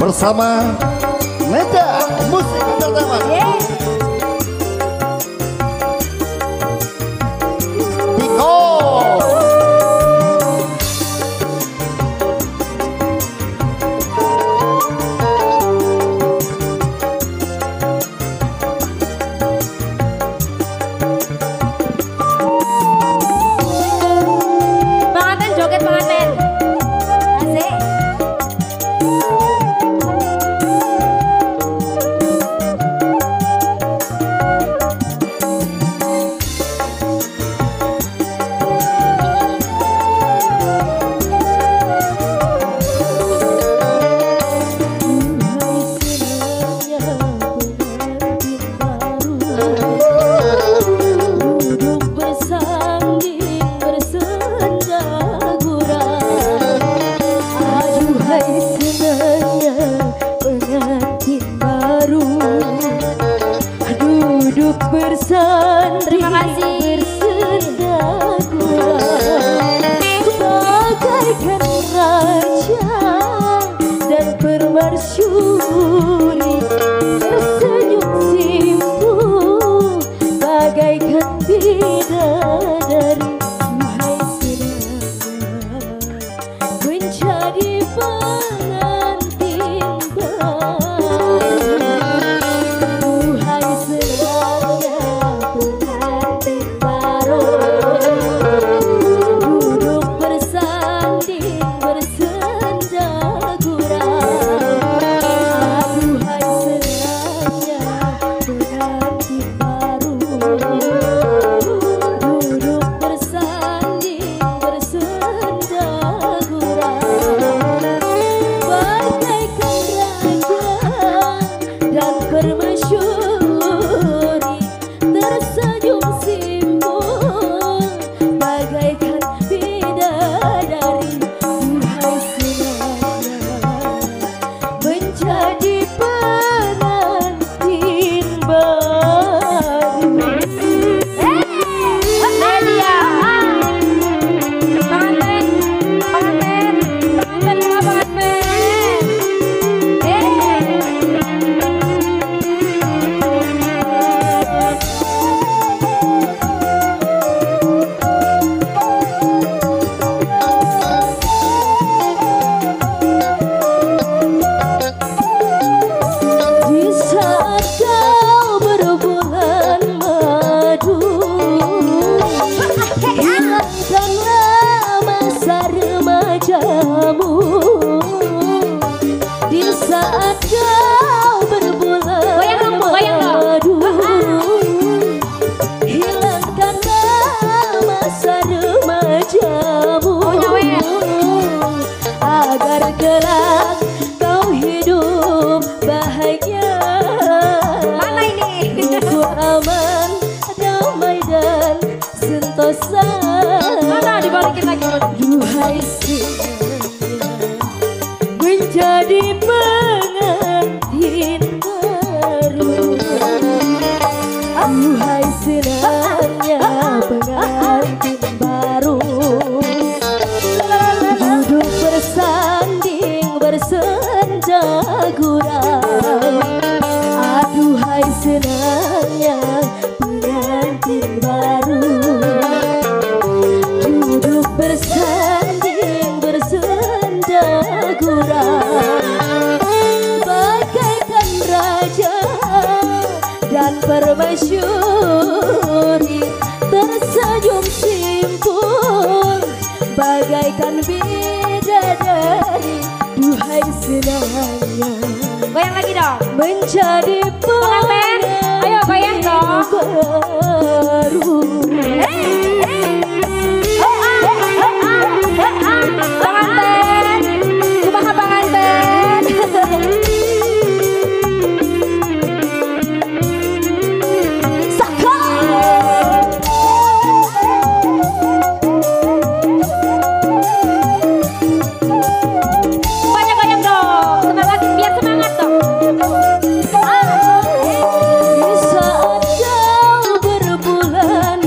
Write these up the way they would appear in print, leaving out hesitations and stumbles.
bersama Meda Musik Entertainment. Terima kasih. Bagaikan raja dan permasyuri, tersenyum simpu bagaikan bidadari. Duhai senangnya menjadi pengantin baru. Duhai senangnya pengantin baru, duduk bersanding bersenda gurau. Aduhai senangnya pengantin baru, duduk bersanding bersenda gurau. Bagaikan raja dan permasyuri, tersenyum simpul bagaikan bidadari. Duhai senangnya menjadi pengantin baru. Media. Pengantin. Pengantin sama pengantin. Di saat kau berbulan madu, hilangkanlah masa remajamu. Di saat kau berbulan Goyang dong, goyang dong. madu, hilangkanlah masa remajamu, agar kelak kau hidup bahagia. Mana ini? Ku aman, damai dan sentosa. Mana dibalikin lagi? Duhai senangnya menjadi pengantin baru. Duhai senangnya pengantin baru, duduk bersanding bersenda gurau. Aduhai senangnya pengantin baru, duduk bersanding bersenda gurau. Bagaikan raja dan permasyuri, tersenyum simpul bagaikan bidadari. Duhai senangnya Goyang lagi dong. menjadi Pengantin. Ayo goyang dong. baru. Pengantin. Kumaha pengantin. Banyak goyang dong. Semangat, biar semangat dong. Di saat kau berbulan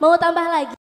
Mau tambah lagi?